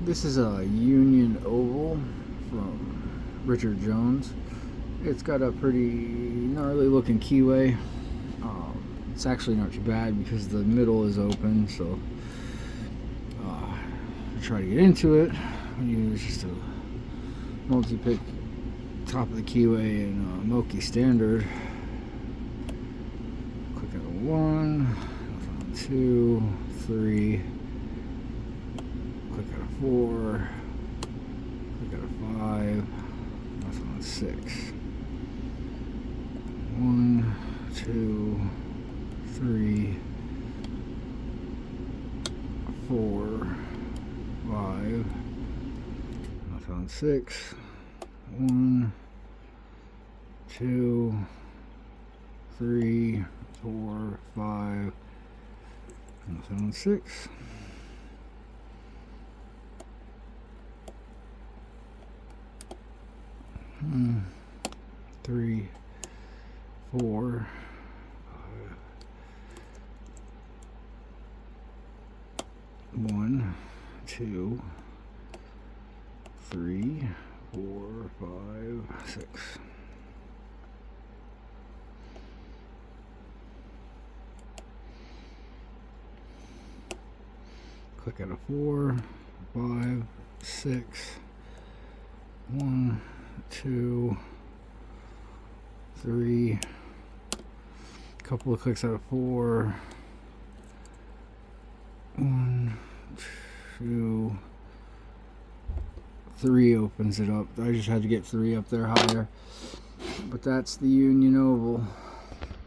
This is a Union Oval from Richard Jones. It's got a pretty gnarly looking keyway. It's actually not too bad because the middle is open, so try to get into it. Use just a multi-pick top of the keyway in Moki Standard. Click out a 1, 2, 3. Click out a 4. Click out a 5. That's on 6. 1, 2, 3, 4, 5. That's on 6. 1, 2, 3, 4, 5. That's on 6. 3, 4, 5. 1, 2, 3, 4, 5, 6. Click out a 4, 5, 6. 1, 2, 3. Couple of clicks out of 4. 1, 2, 3 opens it up. I just had to get 3 up there higher. But that's the Union Oval.